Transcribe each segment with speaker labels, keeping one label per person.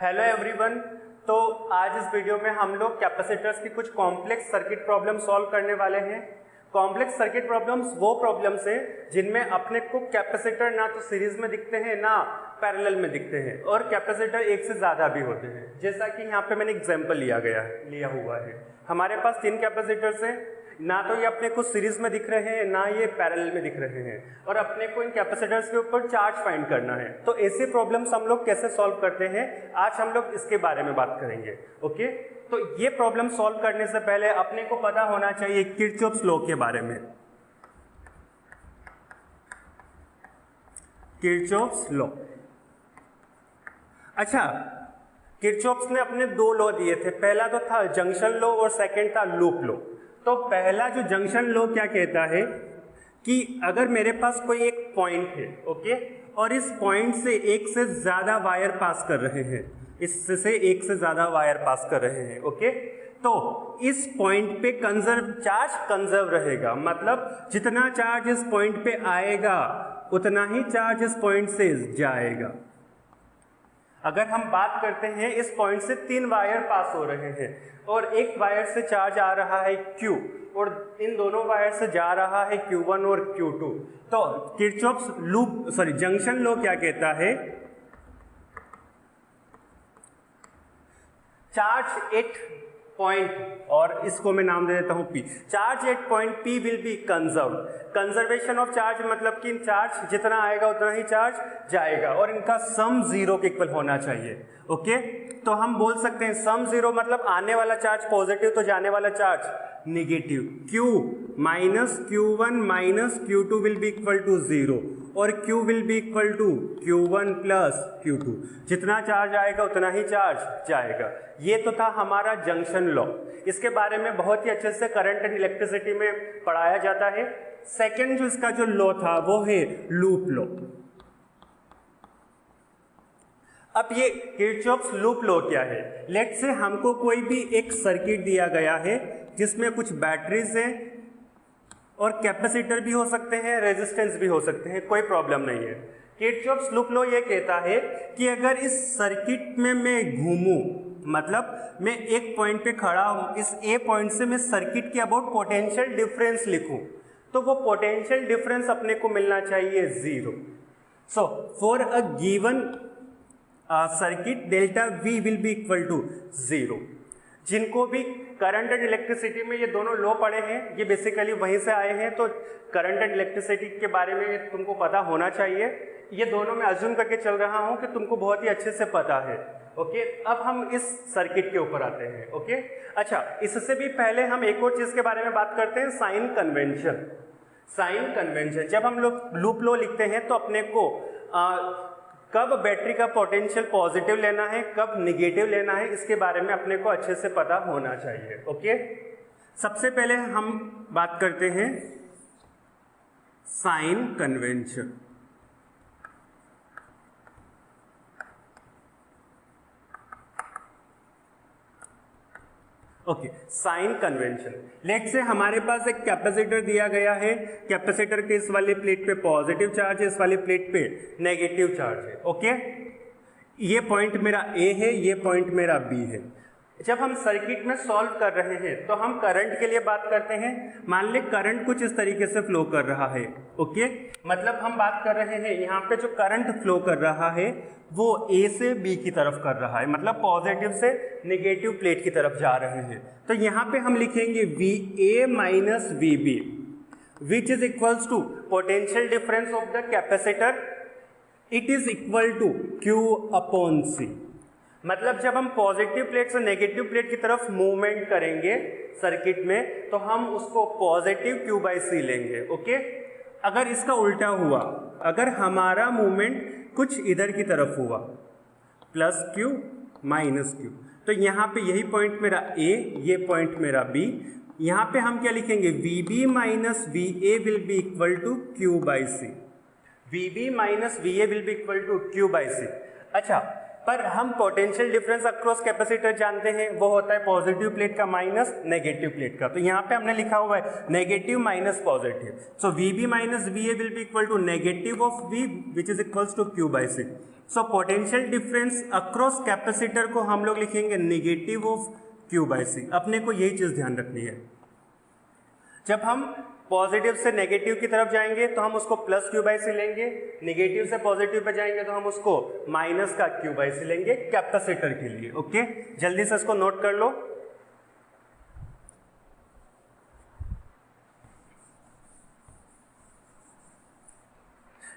Speaker 1: Hello everyone. तो आज इस वीडियो में हम लोग कैपेसिटर्स की कुछ कॉम्प्लेक्स सर्किट प्रॉब्लम सॉल्व करने वाले हैं। कॉम्प्लेक्स सर्किट प्रॉब्लम्स वो प्रॉब्लम्स हैं जिनमें अपने को कैपेसिटर ना तो सीरीज में दिखते हैं ना पैरेलल में दिखते हैं और कैपेसिटर एक से ज़्यादा भी होते हैं। जैसा कि यहाँ पे मैंने एग्जाम्पल लिया हुआ है। हमारे पास 3 कैपेसिटर्स हैं, ना तो ये अपने को सीरीज में दिख रहे हैं ना ये पैरेलल में दिख रहे हैं और अपने को इन कैपेसिटर्स के ऊपर चार्ज फाइंड करना है। तो ऐसे प्रॉब्लम्स हम लोग कैसे सॉल्व करते हैं, आज हम लोग इसके बारे में बात करेंगे। ओके, तो ये प्रॉब्लम सॉल्व करने से पहले अपने को पता होना चाहिए किरचॉफ्स लॉ के बारे में। किरचॉफ्स लॉ, अच्छा, किरचॉफ्स ने अपने 2 लॉ दिए थे। पहला तो था जंक्शन लॉ और सेकंड था लूप लॉ। तो पहला जो जंक्शन लॉ क्या कहता है कि अगर मेरे पास कोई एक पॉइंट है, ओके, और इस पॉइंट से एक से ज्यादा वायर पास कर रहे हैं, इससे एक से ज्यादा वायर पास कर रहे हैं, ओके, तो इस पॉइंट पे चार्ज कंजर्व रहेगा। मतलब जितना चार्ज इस पॉइंट पे आएगा उतना ही चार्ज इस पॉइंट से जाएगा। अगर हम बात करते हैं, इस पॉइंट से 3 वायर पास हो रहे हैं और एक वायर से चार्ज आ रहा है Q और इन दोनों वायर से जा रहा है Q1 और Q2। तो किरचॉफ्स जंक्शन लॉ क्या कहता है, चार्ज एट पॉइंट, और इसको मैं नाम दे देता हूं P, charge at point P will be conserve. Conservation of charge मतलब कि चार्ज जितना आएगा उतना ही चार्ज जाएगा और इनका सम 0 के इक्वल होना चाहिए। ओके, तो हम बोल सकते हैं सम 0 मतलब आने वाला चार्ज पॉजिटिव तो जाने वाला charge negative. Q minus Q1 minus Q2 will be equal to 0 और Q will be equal to Q1 plus Q2। जितना चार्ज आएगा उतना ही चार्ज जाएगा। ये तो था हमारा जंक्शन लॉ। इसके बारे में बहुत ही अच्छे से करंट एंड इलेक्ट्रिसिटी में पढ़ाया जाता है। सेकेंड जो इसका जो लॉ था वो है लूप लॉ। अब ये किरचॉफ्स लूप लॉ क्या है, लेट्स से हमको कोई भी एक सर्किट दिया गया है जिसमें कुछ बैटरीज हैं और कैपेसिटर भी हो सकते हैं, रेजिस्टेंस भी हो सकते हैं, कोई प्रॉब्लम नहीं है। किरचॉफ्स लूप लॉ ये कहता है कि अगर इस सर्किट में मैं घूमूं, मतलब मैं एक पॉइंट पे खड़ा हूं, इस ए पॉइंट से मैं सर्किट के अबाउट पोटेंशियल डिफरेंस लिखूं तो वो पोटेंशियल डिफरेंस अपने को मिलना चाहिए 0। So for a given circuit delta V will be equal to 0। जिनको भी करंट एंड इलेक्ट्रिसिटी में ये दोनों लॉ पढ़े हैं, ये बेसिकली वहीं से आए हैं, तो करंट एंड इलेक्ट्रिसिटी के बारे में तुमको पता होना चाहिए। ये दोनों मैं अज्यूम करके चल रहा हूं कि तुमको बहुत ही अच्छे से पता है। ओके, अब हम इस सर्किट के ऊपर आते हैं। ओके, अच्छा, इससे भी पहले हम एक और चीज के बारे में बात करते हैं, साइन कन्वेंशन। साइन कन्वेंशन, जब हम लोग लूप लॉ लिखते हैं तो अपने को कब बैटरी का पोटेंशियल पॉजिटिव लेना है, कब निगेटिव लेना है, इसके बारे में अपने को अच्छे से पता होना चाहिए। ओके, सबसे पहले हम बात करते हैं sign convention. Okay, sign convention. Let's say हमारे पास एक कैपेसिटर दिया गया है, कैपेसिटर के इस वाली प्लेट पे पॉजिटिव चार्ज है, इस वाली प्लेट पे नेगेटिव चार्ज है। ओके, ये पॉइंट मेरा A है, ये पॉइंट मेरा B है। जब हम सर्किट में सॉल्व कर रहे हैं तो हम करंट के लिए बात करते हैं। मान ले करंट कुछ इस तरीके से फ्लो कर रहा है। ओके, मतलब हम बात कर रहे हैं यहाँ पे जो करंट फ्लो कर रहा है वो A से B की तरफ कर रहा है, मतलब पॉजिटिव से नेगेटिव प्लेट की तरफ जा रहे हैं। तो यहाँ पे हम लिखेंगे VA minus VB which is equals to potential difference of the capacitor, it is equal to Q upon C। मतलब जब हम पॉजिटिव प्लेट से नेगेटिव प्लेट की तरफ मूवमेंट करेंगे सर्किट में तो हम उसको पॉजिटिव Q बाई C लेंगे। ओके, अगर इसका उल्टा हुआ, अगर हमारा मूवमेंट कुछ इधर की तरफ हुआ, प्लस Q माइनस Q, तो यहाँ पे यही पॉइंट मेरा A, ये पॉइंट मेरा B, यहाँ पे हम क्या लिखेंगे, VB minus VA will be equal to Q by C। VB minus VA will be equal to Q by C। अच्छा, पर हम पोटेंशियल डिफरेंस अक्रॉस कैपेसिटर जानते हैं, वो होता है पॉजिटिव प्लेट का माइनस नेगेटिव प्लेट का। तो यहाँ पे हमने लिखा हुआ है negative minus positive, so VB minus VA will be equal to negative of V which is equals to Q/C। So potential difference across capacitor को हम लोग लिखेंगे नेगेटिव ऑफ Q/C। अपने को यही चीज ध्यान रखनी है, जब हम पॉजिटिव से नेगेटिव की तरफ जाएंगे तो हम उसको प्लस Q/C लेंगे, नेगेटिव से पॉजिटिव पे जाएंगे तो हम उसको माइनस का Q/C लेंगे कैपेसिटर के लिए। ओके, जल्दी से इसको नोट कर लो।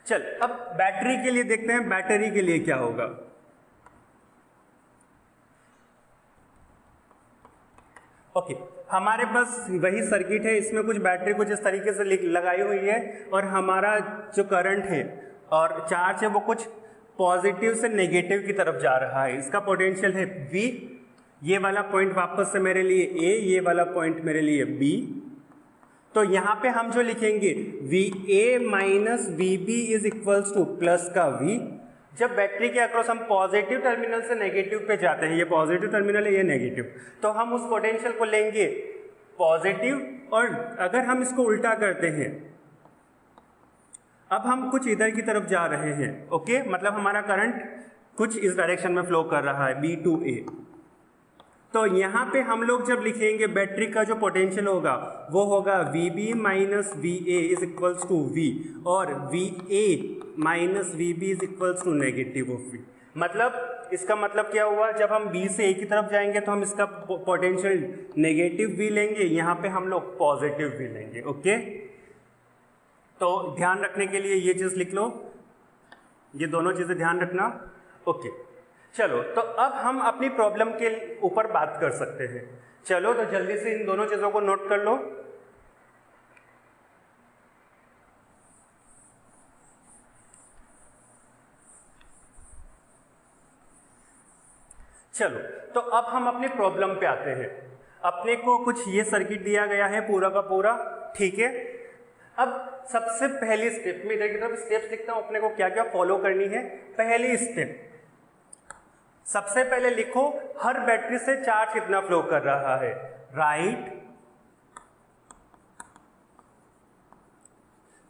Speaker 1: चल अब बैटरी के लिए देखते हैं, बैटरी के लिए क्या होगा। ओके, हमारे पास वही सर्किट है, इसमें कुछ बैटरी कुछ इस तरीके से लगाई हुई है और हमारा जो करंट है और चार्ज है वो कुछ पॉजिटिव से नेगेटिव की तरफ जा रहा है। इसका पोटेंशियल है V, ये वाला पॉइंट वापस से मेरे लिए A, ये वाला पॉइंट मेरे लिए B। तो यहाँ पे हम जो लिखेंगे VA minus VB is equals two plus का V। जब बैटरी के अक्रॉस हम पॉजिटिव टर्मिनल से नेगेटिव पे जाते हैं, ये पॉजिटिव टर्मिनल है, ये नेगेटिव, तो हम उस पोटेंशियल को लेंगे पॉजिटिव। और अगर हम इसको उल्टा करते हैं, अब हम कुछ इधर की तरफ जा रहे हैं, ओके, मतलब हमारा करंट कुछ इस डायरेक्शन में फ्लो कर रहा है B to A। तो यहाँ पे हम लोग जब लिखेंगे बैटरी का जो पोटेंशियल होगा वो होगा VB minus VA is equals to V, और VA minus VB is equals to negative of V। मतलब इसका मतलब क्या हुआ, जब हम B से A की तरफ जाएंगे तो हम इसका पोटेंशियल नेगेटिव V लेंगे, यहाँ पे हम लोग पॉजिटिव V लेंगे। ओके, तो ध्यान रखने के लिए ये चीज लिख लो, ये दोनों चीजें ध्यान रखना। ओके, चलो तो अब हम अपनी प्रॉब्लम के ऊपर बात कर सकते हैं। चलो तो जल्दी से इन दोनों चीजों को नोट कर लो। चलो तो अब हम अपनी प्रॉब्लम पे आते हैं। अपने को कुछ ये सर्किट दिया गया है पूरा का पूरा, ठीक है। अब सबसे पहली स्टेप में इधर की तरफ स्टेप्स लिखता हूं, अपने को क्या क्या फॉलो करनी है। पहली स्टेप, सबसे पहले लिखो हर बैटरी से चार्ज कितना फ्लो कर रहा है। Right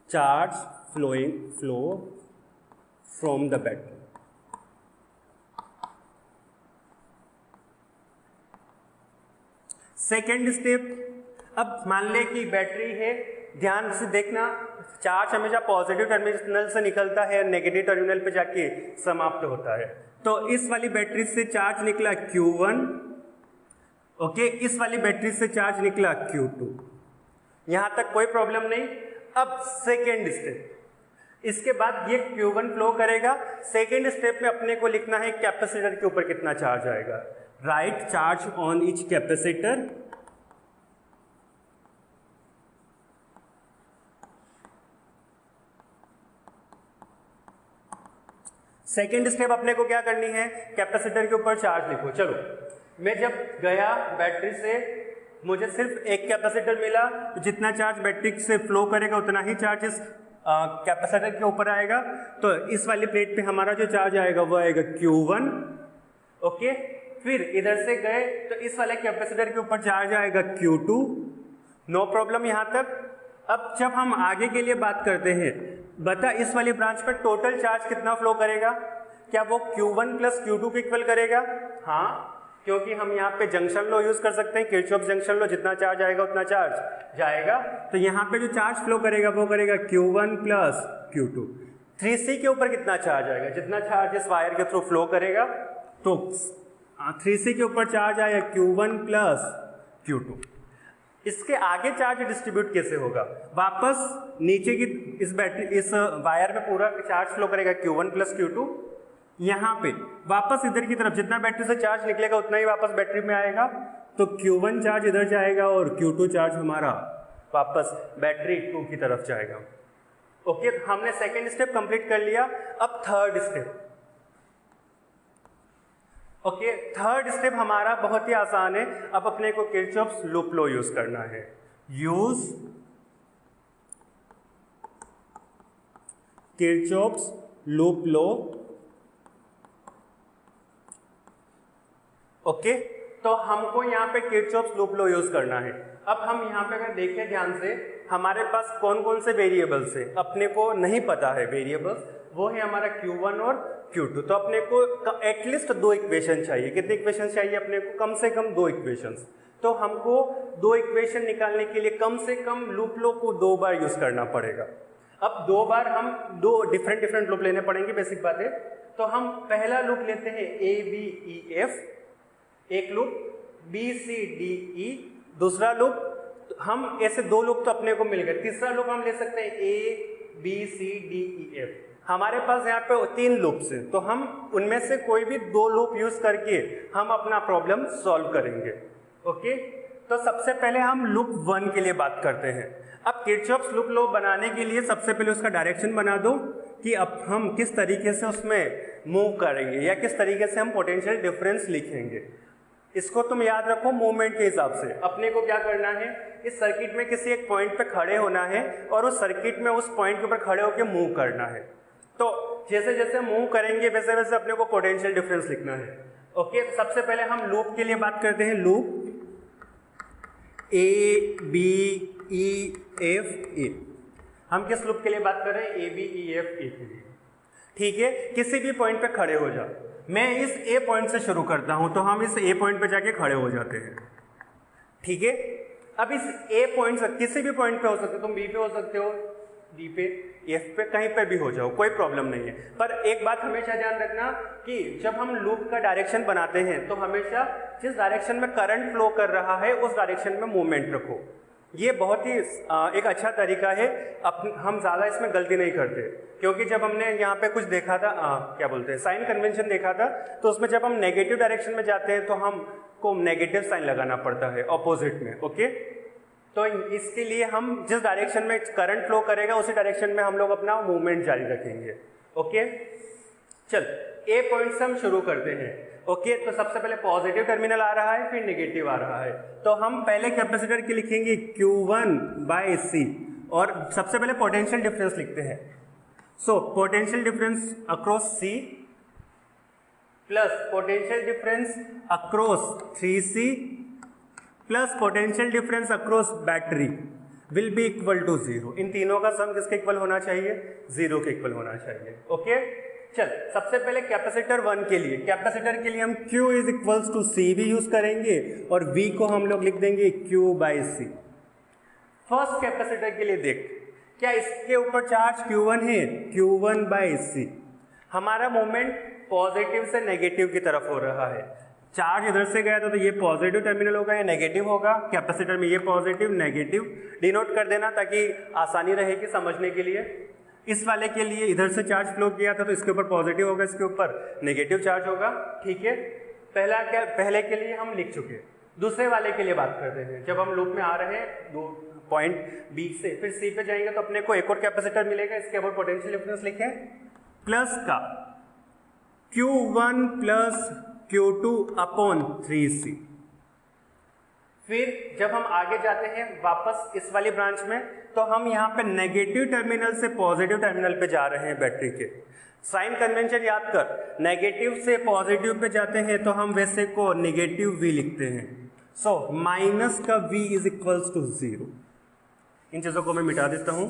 Speaker 1: charge flow from the battery. Second step, अब मान ले कि बैटरी है, ध्यान से देखना, चार्ज हमेशा पॉजिटिव टर्मिनल से निकलता है, नेगेटिव टर्मिनल पे जाके समाप्त होता है। तो इस वाली बैटरी से चार्ज निकला Q1, ओके, इस वाली बैटरी से चार्ज निकला Q2। यहां तक कोई प्रॉब्लम नहीं। अब सेकेंड स्टेप, इसके बाद ये Q1 फ्लो करेगा। सेकेंड स्टेप में अपने को लिखना है कैपेसिटर के ऊपर कितना चार्ज आएगा। Right charge on each capacitor. Second step अपने को क्या करनी है, कैपेसिटर के ऊपर चार्ज लिखो। चलो मैं जब गया बैटरी से, मुझे सिर्फ एक कैपेसिटर मिला, तो जितना चार्ज बैटरी से फ्लो करेगा उतना ही चार्ज इस कैपेसिटर के ऊपर आएगा। तो इस वाली प्लेट पे हमारा जो चार्ज आएगा वो आएगा Q1, ओके। फिर इधर से गए तो इस वाले कैपेसिटर के ऊपर चार्ज आएगा Q2, नो प्रॉब्लम यहां तक। अब जब हम आगे के लिए बात करते हैं, बता इस वाली ब्रांच पर टोटल चार्ज कितना फ्लो करेगा, क्या वो Q1 प्लस Q2 के इक्वल करेगा? हाँ, क्योंकि हम यहाँ पे जंक्शन लॉ यूज कर सकते हैं, किरचॉफ जंक्शन लॉ, जितना चार्ज आएगा उतना चार्ज जाएगा। तो यहाँ पे जो चार्ज फ्लो करेगा वो करेगा Q1 प्लस Q2। 3C के ऊपर कितना चार्ज आएगा, जितना चार्ज इस वायर के थ्रू फ्लो करेगा, तो 3C के ऊपर चार्ज आया Q1 प्लस Q2। इसके आगे चार्ज डिस्ट्रीब्यूट कैसे होगा, वापस नीचे की इस बैटरी इस वायर में पूरा चार्ज फ्लो करेगा Q1 प्लस Q2। यहाँ पे वापस इधर की तरफ जितना बैटरी से चार्ज निकलेगा उतना ही वापस बैटरी में आएगा। तो Q1 चार्ज इधर जाएगा और Q2 चार्ज हमारा वापस बैटरी 2 की तरफ जाएगा। ओके, हमने सेकेंड स्टेप कंप्लीट कर लिया। अब third step, okay, third step हमारा बहुत ही आसान है। अब अपने को किरचॉफ्स लूप लॉ यूज करना है। Use Kirchhoff's loop law okay, तो हमको यहाँ पे किरचॉफ्स लूप लॉ यूज करना है। अब हम यहाँ पे अगर देखें ध्यान से, हमारे पास कौन कौन से वेरिएबल्स है, अपने को नहीं पता है वेरिएबल्स, वो है हमारा Q1 और Q2। तो अपने को एटलीस्ट 2 इक्वेशन चाहिए। कितने इक्वेशन चाहिए अपने को? कम से कम 2 इक्वेशंस। तो हमको 2 इक्वेशन निकालने के लिए कम से कम लूप लॉ को 2 बार यूज करना पड़ेगा। अब 2 बार हम 2 डिफरेंट लूप लेने पड़ेंगे, बेसिक बात है। तो हम पहला लूप लेते हैं ABEF, एक लूप BCDE, दूसरा लूप, हम ऐसे 2 लूप तो अपने को मिल गए। तीसरा लूप हम ले सकते हैं ABCDEF। हमारे पास यहाँ पे 3 लूप्स हैं, तो हम उनमें से कोई भी 2 लूप यूज करके हम अपना प्रॉब्लम सॉल्व करेंगे। ओके, तो सबसे पहले हम लूप 1 के लिए बात करते हैं। अब किरचॉफ्स लूप लॉ बनाने के लिए सबसे पहले उसका डायरेक्शन बना दो कि अब हम किस तरीके से उसमें मूव करेंगे या किस तरीके से हम पोटेंशियल डिफरेंस लिखेंगे। इसको तुम याद रखो मूवमेंट के हिसाब से। अपने को क्या करना है, इस सर्किट में किसी एक पॉइंट पे खड़े होना है और उस सर्किट में उस पॉइंट के ऊपर खड़े होकर मूव करना है। तो जैसे जैसे मूव करेंगे वैसे वैसे अपने को पोटेंशियल डिफरेंस लिखना है। ओके, तो सबसे पहले हम लूप के लिए बात करते हैं। लूप ABEFA, हम किस लूप के लिए बात कर रहे हैं? ABEFA के लिए। ठीक है, किसी भी पॉइंट पे खड़े हो जाओ। मैं इस A पॉइंट से शुरू करता हूं, तो हम इस A पॉइंट पे जाके खड़े हो जाते हैं। ठीक है, अब इस A पॉइंट से किसी भी पॉइंट पे हो सकते हो, तुम B पे हो सकते हो, D पे, F पे, कहीं पे भी हो जाओ, कोई प्रॉब्लम नहीं है। पर एक बात हमेशा ध्यान रखना कि जब हम लूप का डायरेक्शन बनाते हैं तो हमेशा जिस डायरेक्शन में करंट फ्लो कर रहा है उस डायरेक्शन में मूवमेंट रखो। ये बहुत ही एक अच्छा तरीका है। हम ज़्यादा इसमें गलती नहीं करते, क्योंकि जब हमने यहाँ पे कुछ देखा था, क्या बोलते हैं, साइन कन्वेंशन देखा था, तो उसमें जब हम नेगेटिव डायरेक्शन में जाते हैं तो हमको नेगेटिव साइन लगाना पड़ता है ऑपोजिट में। ओके, तो इसके लिए हम जिस डायरेक्शन में करंट फ्लो करेगा उसी डायरेक्शन में हम लोग अपना मूवमेंट जारी रखेंगे। ओके, चल A पॉइंट से हम शुरू करते हैं। ओके, तो सबसे पहले पॉजिटिव टर्मिनल आ रहा है, फिर नेगेटिव आ रहा है। तो हम पहले कैपेसिटर के लिखेंगे Q1/C और सबसे पहले पोटेंशियल डिफरेंस लिखते हैं। So potential difference across C plus potential difference across 3C plus potential difference across battery will be equal to 0। इन तीनों का सम किसके इक्वल होना चाहिए? 0 के इक्वल होना चाहिए। ओके, चल सबसे पहले कैपेसिटर 1 के लिए, कैपेसिटर के लिए हम Q is equals to C भी यूज करेंगे और V को हम लोग लिख देंगे Q/C। फर्स्ट कैपेसिटर के लिए देख, क्या इसके ऊपर चार्ज Q1 है? Q1/C। हमारा मोमेंट पॉजिटिव से नेगेटिव की तरफ हो रहा है। चार्ज इधर से गया था तो ये पॉजिटिव टर्मिनल होगा, ये नेगेटिव होगा। कैपेसिटर में ये पॉजिटिव नेगेटिव डिनोट कर देना ताकि आसानी रहेगी समझने के लिए। इस वाले के लिए इधर से चार्ज फ्लो किया था तो इसके ऊपर पॉजिटिव होगा, इसके ऊपर नेगेटिव चार्ज होगा। ठीक है, पहले के लिए हम लिख चुके। दूसरे वाले के लिए बात करते हैं। जब हम लूप में आ रहे हैं, 2 पॉइंट B से फिर C पे जाएंगे तो अपने को एक और कैपेसिटर मिलेगा। इसके ऊपर पोटेंशियल डिफरेंस लिखें प्लस का Q1 प्लस Q2/3C। फिर जब हम आगे जाते हैं वापस इस वाली ब्रांच में, तो हम यहाँ पे नेगेटिव टर्मिनल से पॉजिटिव टर्मिनल पे जा रहे हैं बैटरी के। साइन कन्वेंशन याद कर, नेगेटिव से पॉजिटिव पे जाते हैं तो हम वैसे को नेगेटिव V लिखते हैं। सो माइनस का V इज इक्वल्स टू 0। इन चीजों को मैं मिटा देता हूं।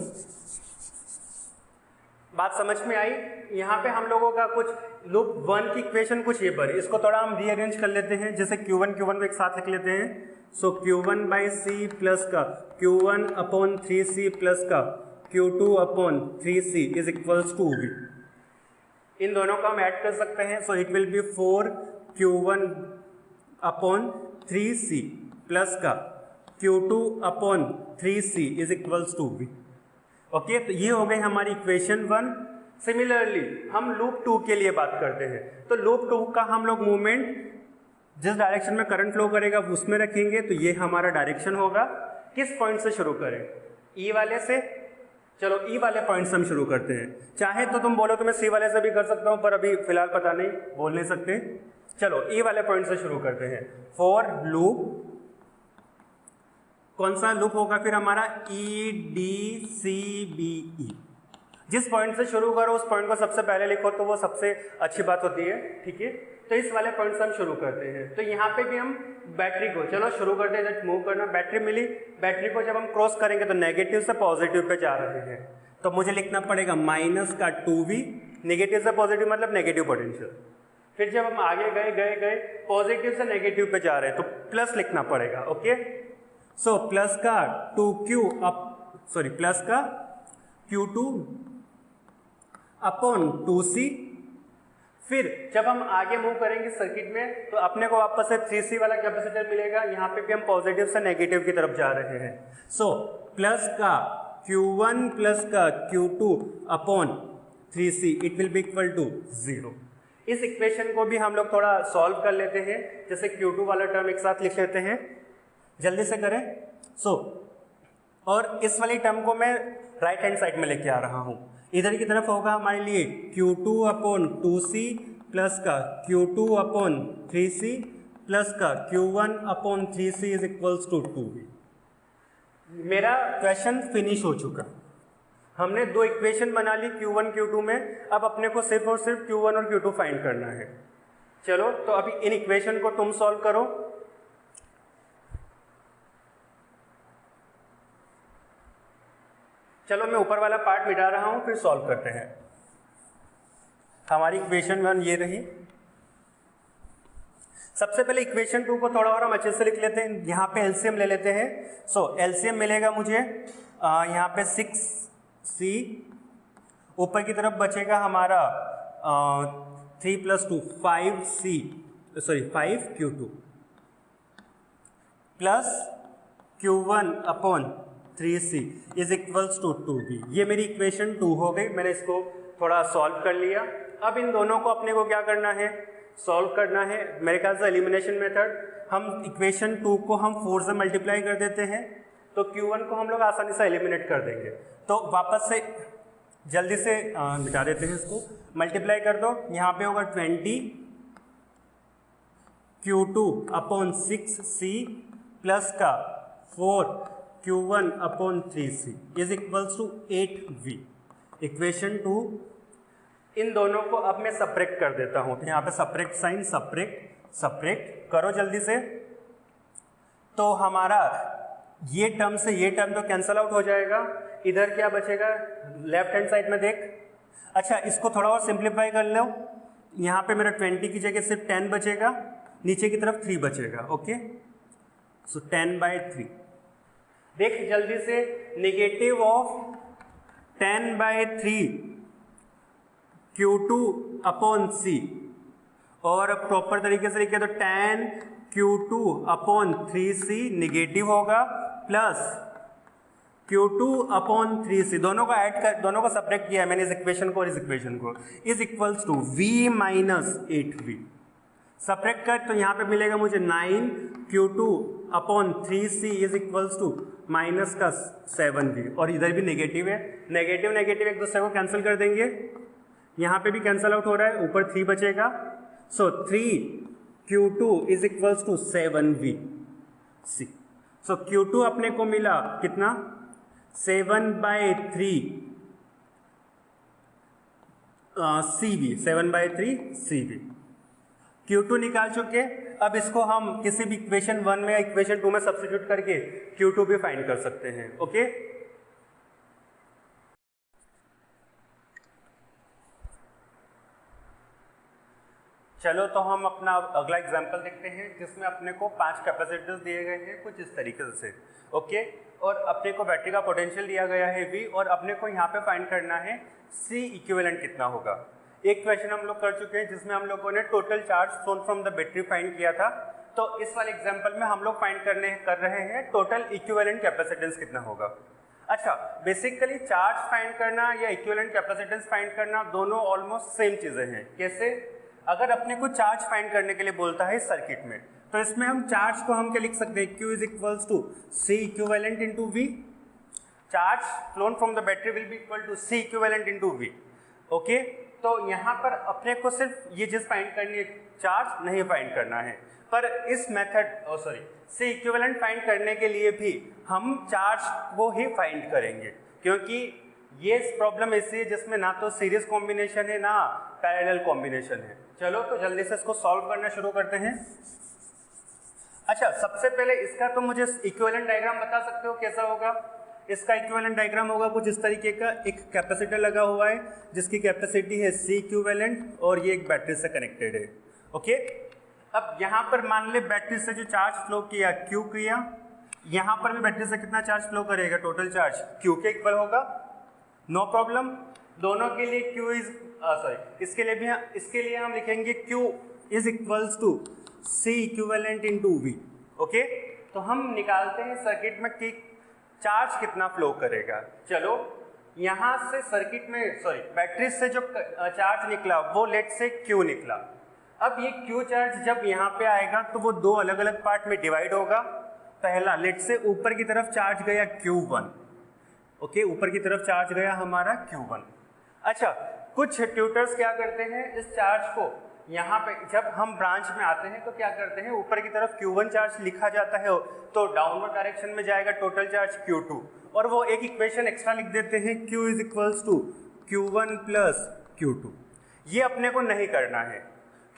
Speaker 1: बात समझ में आई? यहाँ पे हम लोगों का कुछ लूप 1 की इक्वेशन कुछ ये बनी, इसको थोड़ा हम रीअरेंज कर लेते हैं। जैसे Q1 को एक साथ लिख लेते हैं। सो Q1/C प्लस का Q1/3C प्लस का Q2/3C is equals to V। इन दोनों को हम ऐड कर सकते हैं। So it will be 4Q1/3C plus का Q2/3C is equals to V। Okay, तो ये हो गई हमारी इक्वेशन 1। सिमिलरली हम लूप 2 के लिए बात करते हैं। तो लूप 2 का हम लोग मूवमेंट जिस डायरेक्शन में करंट फ्लो करेगा उसमें रखेंगे। तो ये हमारा डायरेक्शन होगा। किस पॉइंट से शुरू करें? E वाले से। चलो E वाले पॉइंट से हम शुरू करते हैं। चाहे तो तुम बोलो तो मैं C वाले से भी कर सकता हूं, पर अभी फिलहाल पता नहीं, बोल नहीं सकते। चलो E वाले पॉइंट से शुरू करते हैं। फॉर लूप, कौन सा लूप होगा फिर हमारा? EDCBE। जिस पॉइंट से शुरू करो उस पॉइंट को सबसे पहले लिखो तो वो सबसे अच्छी बात होती है, ठीक है। तो इस वाले पॉइंट से हम शुरू करते हैं। तो यहाँ पे भी हम बैटरी को, चलो शुरू करते हैं, मूव करना, बैटरी मिली, बैटरी को जब हम क्रॉस करेंगे तो नेगेटिव से पॉजिटिव पे जा रहे हैं, तो मुझे लिखना पड़ेगा माइनस का 2v, नेगेटिव से पॉजिटिव मतलब नेगेटिव पोटेंशियल। फिर जब हम आगे गए गए गए पॉजिटिव से नेगेटिव पे जा रहे हैं तो प्लस लिखना पड़ेगा, ओके। सो प्लस का 2q प्लस का q2 अपॉन 2c। फिर जब हम आगे मूव करेंगे सर्किट में तो अपने को वापस से 3c वाला कैपेसिटर मिलेगा, यहाँ पे भी हम पॉजिटिव से नेगेटिव की तरफ जा रहे हैं। सो प्लस का q1 प्लस का q2 upon 3c, it will be equal to 0। इस इक्वेशन को भी हम लोग थोड़ा सॉल्व कर लेते हैं, जैसे q2 वाला टर्म एक साथ लिख लेते हैं, जल्दी से करें। और इस वाली टर्म को मैं राइट हैंड साइड में लेके आ रहा हूं, इधर की तरफ होगा हमारे लिए q2 अपॉन 2c प्लस का q2 अपॉन 3c प्लस का q1 upon 3c is equals to 2v। मेरा क्वेश्चन फिनिश हो चुका। हमने दो इक्वेशन बना ली q1 q2 में, अब अपने को सिर्फ और सिर्फ q1 और q2 फाइंड करना है। चलो तो अभी इन इक्वेशन को तुम सॉल्व करो। चलो मैं ऊपर वाला पार्ट मिटा रहा हूं, फिर सॉल्व करते हैं। हमारी इक्वेशन 1 ये रही। सबसे पहले इक्वेशन 2 को थोड़ा और हम अच्छे से लिख लेते हैं, यहाँ पे एलसीएम ले लेते हैं। एलसीएम मिलेगा मुझे यहाँ पे 6c, ऊपर की तरफ बचेगा हमारा 3 + 2 5q2 plus q1 upon 3c is equals to 2v। ये मेरी इक्वेशन 2 हो गई, मैंने इसको थोड़ा सॉल्व कर लिया। अब इन दोनों को अपने को क्या करना है, सॉल्व करना है। मेरे ख्याल से एलिमिनेशन मेथड, हम इक्वेशन 2 को हम 4 से मल्टीप्लाई कर देते हैं तो q1 को हम लोग आसानी से एलिमिनेट कर देंगे। तो वापस से जल्दी से मिटा देते हैं इसको, मल्टीप्लाई कर दो, यहाँ पे होगा 20 q2 अपॉन 6c प्लस का 4 q1 upon 3c is equals to 8v। Equation 2, इन दोनों को अब मैं सब्ट्रैक्ट कर देता हूं, तो यहाँ पे सब्ट्रैक्ट साइन, सब्ट्रैक्ट करो जल्दी से। तो हमारा ये टर्म से ये टर्म तो कैंसल आउट हो जाएगा, इधर क्या बचेगा, लेफ्ट हैंड साइड में देख। अच्छा, इसको थोड़ा और सिंप्लीफाई कर लो, यहाँ पे मेरा 20 की जगह सिर्फ 10 बचेगा, नीचे की तरफ 3 बचेगा, ओके। सो 10/3। देख जल्दी से, negative of 10/3 q2 upon c, और प्रॉपर तरीके से लिखे तो 10 q2 अपॉन 3c नेगेटिव होगा, प्लस q2 अपॉन 3c, दोनों को ऐड कर, दोनों को सब्ट्रैक्ट किया है मैंने इस इक्वेशन को और इस इक्वेशन को, is equals to v minus 8v। Subtract कर तो यहाँ पे मिलेगा मुझे 9 q2 upon 3c is equals to minus का 7v, और इधर भी नेगेटिव है, नेगेटिव नेगेटिव एक दूसरे को कैंसिल कर देंगे, यहाँ पे भी कैंसिल आउट हो रहा है, ऊपर 3 बचेगा। So 3q2 is equals to 7vc। So q2 अपने को मिला कितना, 7/3 cv, 7/3 cv। q2 निकाल चुके, अब इसको हम किसी भी इक्वेशन 1 में या इक्वेशन 2 में सब्स्टिट्यूट करके q2 भी फाइंड कर सकते हैं, ओके। चलो तो हम अपना अगला एग्जांपल देखते हैं, जिसमें अपने को 5 कैपेसिटर्स दिए गए हैं कुछ इस तरीके से, ओके। और अपने को बैटरी का पोटेंशियल दिया गया है v, और अपने को यहाँ पे फाइंड करना है C इक्विवेलेंट कितना होगा। एक क्वेश्चन हम लोग कर चुके हैं जिसमें हम लोगों ने total charge flown from the battery find किया था, तो इस वाले एग्जांपल में हम लोग फाइंड कर रहे हैं टोटल इक्विवेलेंट कैपेसिटेंस कितना होगा। अच्छा, बेसिकली चार्ज फाइंड करना या इक्विवेलेंट कैपेसिटेंस फाइंड करना दोनों ऑलमोस्ट सेम चीजें हैं। कैसे, अगर अपने को चार्ज फाइंड करने के लिए बोलता है सर्किट में, तो इसमें हम चार्ज को हम क्या लिख सकते हैं, Q is equals to C equivalent into V। Charge flown from the battery will be equal to C equivalent into V, okay. तो यहाँ पर अपने को सिर्फ ये चीज फाइंड करनी है, चार्ज नहीं फाइंड करना है। पर इस मेथड C इक्विवेलेंट फाइंड करने के लिए भी हम चार्ज को ही फाइंड करेंगे, क्योंकि ये प्रॉब्लम ऐसी है जिसमें ना तो सीरीज कॉम्बिनेशन है ना पैरेलल कॉम्बिनेशन है। चलो तो जल्दी से इसको सॉल्व करना शुरू करते हैं। अच्छा, सबसे पहले इसका तो मुझे इक्विवेलेंट डायग्राम बता सकते हो कैसा होगा? इसका इक्विवेलेंट डायग्राम होगा कुछ इस तरीके का। एक कैपेसिटर लगा हुआ है जिसकी कैपेसिटी है C इक्विवेलेंट और ये एक बैटरी से कनेक्टेड है। ओके, अब यहाँ पर मान ले बैटरी से जो चार्ज फ्लो किया Q किया, यहाँ पर भी बैटरी से कितना चार्ज फ्लो करेगा? टोटल चार्ज Q के इक्वल होगा। नो प्रॉब्लम, दोनों के लिए Q इज इसके लिए हम लिखेंगे Q is equals to C equivalent into V। Okay, तो हम निकालते हैं सर्किट में कि चार्ज कितना फ्लो करेगा। चलो, यहाँ से सर्किट में बैटरी से जो चार्ज निकला वो लेट से Q निकला। अब ये Q चार्ज जब यहाँ पे आएगा तो वो दो अलग अलग पार्ट में डिवाइड होगा। पहला लेट से ऊपर की तरफ चार्ज गया Q1। ओके, ऊपर की तरफ चार्ज गया हमारा Q1। अच्छा, कुछ ट्यूटर्स क्या करते हैं, इस चार्ज को यहाँ पे जब हम ब्रांच में आते हैं तो क्या करते हैं, ऊपर की तरफ Q1 चार्ज लिखा जाता है तो डाउनवर्ड डायरेक्शन में जाएगा टोटल चार्ज Q2, और वो एक इक्वेशन एक्स्ट्रा लिख देते हैं Q is equals to Q1 plus Q2। ये अपने को नहीं करना है।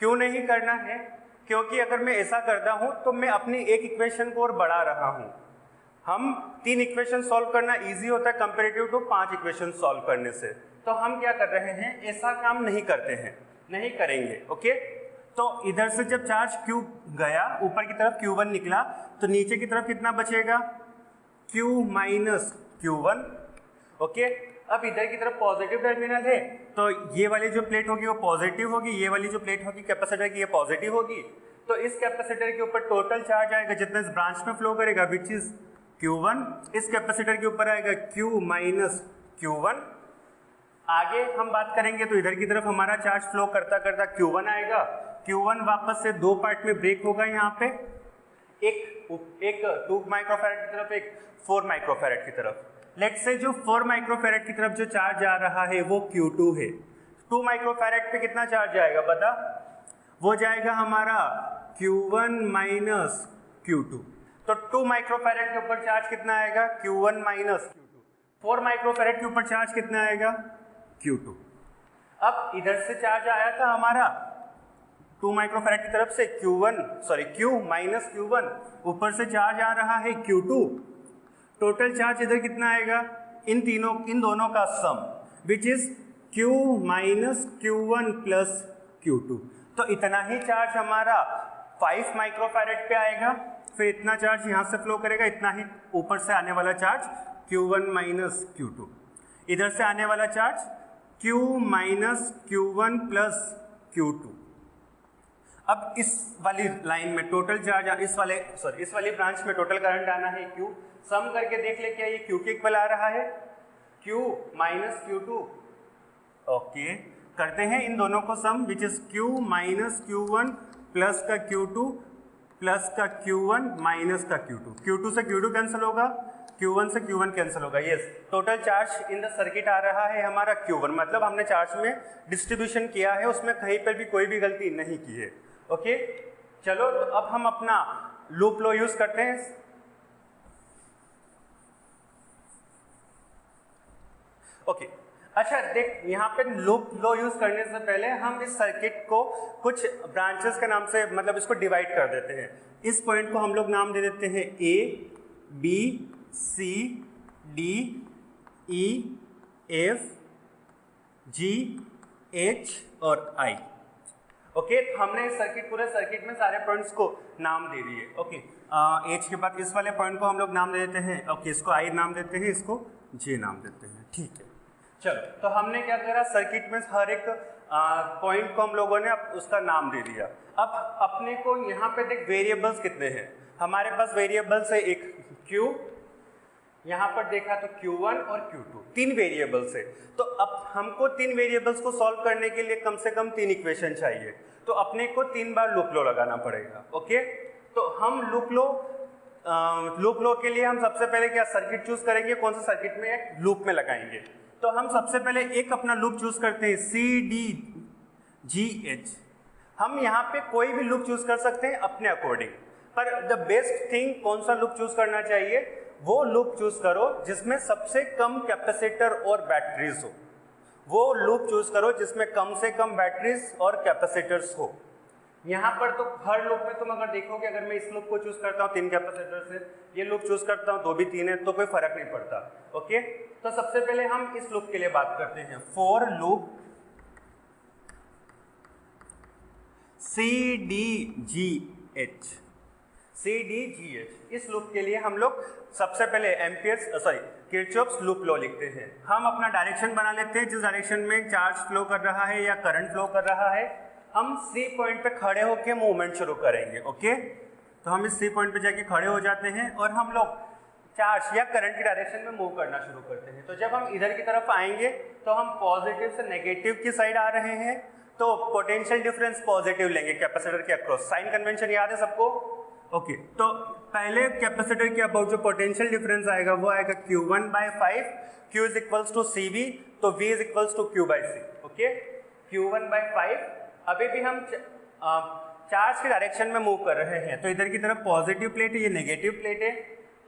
Speaker 1: क्यों नहीं करना है? क्योंकि अगर मैं ऐसा करता हूँ तो मैं अपनी एक इक्वेशन को और बढ़ा रहा हूँ। हम 3 इक्वेशन सॉल्व करना इजी होता है कंपेरेटिव टू 5 इक्वेशन सॉल्व करने से। तो हम क्या कर रहे हैं, ऐसा काम नहीं करते हैं, नहीं करेंगे। ओके, तो इधर से जब चार्ज Q गया, ऊपर की तरफ Q1 निकला, तो नीचे की तरफ कितना बचेगा? Q minus Q1। ओके, अब इधर की तरफ पॉजिटिव टर्मिनल है तो ये वाली जो प्लेट होगी वो पॉजिटिव होगी, ये वाली जो प्लेट होगी कैपेसिटर की ये पॉजिटिव होगी। तो इस कैपेसिटर के ऊपर टोटल चार्ज आएगा जितना इस ब्रांच में फ्लो करेगा विच इज Q1। इस कैपेसिटर के ऊपर आएगा Q माइनस Q1। आगे हम बात करेंगे तो इधर की तरफ हमारा चार्ज फ्लो करता करता Q1 आएगा। Q1 वापस से दो पार्ट में ब्रेक होगा यहाँ पे, एक 2 माइक्रोफैरेड की तरफ, एक 4 माइक्रोफैरेड की तरफ। लेट्स से जो 4 माइक्रोफैरेड की तरफ जो चार्ज आ रहा है वो Q2 है। 2 माइक्रोफैरेड पे कितना चार्ज आएगा बता? वो जाएगा हमारा Q1 माइनस Q2। तो 2 माइक्रोफैरेड के ऊपर चार्ज कितना आएगा? Q1 minus Q2। 4 माइक्रोफैरेड के ऊपर चार्ज कितना आएगा? Q2। अब इधर से चार्ज आया था हमारा 2 माइक्रोफैरेड की तरफ से Q माइनस Q1, ऊपर से चार्ज आ रहा है Q2। टोटल चार्ज इधर कितना आएगा? इन दोनों का sum which is Q minus Q1 plus Q2। तो इतना ही चार्ज हमारा 5 माइक्रोफैरेड पे आएगा, फिर इतना चार्ज यहाँ से फ्लो करेगा, इतना ही ऊपर से आने वाला चार्ज Q1 माइनस Q2, इधर से आने वाला charge Q minus Q1 plus Q2। अब इस वाली लाइन में टोटल चार्ज, इस वाली ब्रांच में टोटल करंट आना है Q। सम करके देख ले क्या ये Q के इक्वल आ रहा है? Q minus Q2। ओके, करते हैं इन दोनों को sum which is Q minus Q1 plus का Q2 प्लस का Q1 माइनस का Q2। Q2 से Q2 कैंसिल होगा, Q1 से Q1 कैंसिल होगा। Yes, total charge in the circuit आ रहा है हमारा Q1, मतलब हमने चार्ज में डिस्ट्रीब्यूशन किया है, उसमें कहीं पर भी कोई भी गलती नहीं की है। ओके, चलो तो अब हम अपना लूप लॉ यूज करते हैं। ओके, अच्छा देख, यहाँ पे लूप लॉ यूज करने से पहले हम इस सर्किट को कुछ ब्रांचेस के नाम से, मतलब इसको डिवाइड कर देते हैं। इस पॉइंट को हम लोग नाम दे देते हैं A, B, C, D, E, F, G, H और I। ओके, तो हमने पूरे सर्किट में सारे पॉइंट्स को नाम दे दिए। ओके, H के बाद इस वाले पॉइंट को हम लोग नाम दे देते हैं। ओके, इसको I नाम देते हैं, इसको J नाम देते हैं। ठीक है, चलो तो हमने क्या करा, सर्किट में हर एक पॉइंट को हम लोगों ने उसका नाम दे दिया। अब अपने को यहाँ पे देख वेरिएबल्स कितने हैं हमारे पास? वेरिएबल्स है एक Q, यहाँ पर देखा तो Q1 और Q2, 3 वेरिएबल्स है। तो अब हमको 3 वेरिएबल्स को सॉल्व करने के लिए कम से कम 3 इक्वेशन चाहिए, तो अपने को 3 बार लूप लॉ लगाना पड़ेगा। ओके, तो हम लूप लॉ के लिए हम सबसे पहले क्या सर्किट चूज करेंगे, कौन सा सर्किट में एक लूप में लगाएंगे। तो हम सबसे पहले एक अपना लूप चूज करते हैं CDGH। हम यहाँ पे कोई भी लूप चूज कर सकते हैं अपने अकॉर्डिंग, पर द बेस्ट थिंग कौन सा लूप चूज करना चाहिए, वो लूप चूज करो जिसमें सबसे कम कैपेसिटर और बैटरीज हो, वो लूप चूज करो जिसमें कम से कम बैटरीज और कैपेसिटर्स हो। यहाँ पर तो हर लूप में तुम अगर देखोगे, अगर मैं इस लूप को चूज करता हूँ 3 कैपेसिटर से, ये लूप चूज करता हूँ 2 भी 3 है, तो कोई फर्क नहीं पड़ता। ओके, तो सबसे पहले हम इस लूप के लिए बात करते हैं, फॉर लूप CDGH। इस लूप के लिए हम लोग सबसे पहले किरचॉफ्स लूप लॉ लिखते हैं। हम अपना डायरेक्शन बना लेते हैं, जिस डायरेक्शन में चार्ज फ्लो कर रहा है या करंट फ्लो कर रहा है, हम C पॉइंट पे खड़े होकर मूवमेंट शुरू करेंगे। ओके, तो हम इस C पॉइंट पे जाके खड़े हो जाते हैं और हम लोग चार्ज या करंट की डायरेक्शन में मूव करना शुरू करते हैं। तो जब हम इधर की तरफ आएंगे तो हम पॉजिटिव से नेगेटिव की साइड आ रहे हैं, तो पोटेंशियल डिफरेंस पॉजिटिव लेंगे कैपेसिटर के अक्रॉस। साइन कन्वेंशन याद है सबको? ओके, तो पहले कैपेसिटर के अबाउट जो पोटेंशियल डिफरेंस आएगा वो आएगा Q1/5, Q is equals to CV, तो V is equals to Q/C। Okay, Q1/5। अभी भी हम चार्ज के डायरेक्शन में मूव कर रहे हैं, तो इधर की तरफ पॉजिटिव प्लेट है, ये नेगेटिव प्लेट है,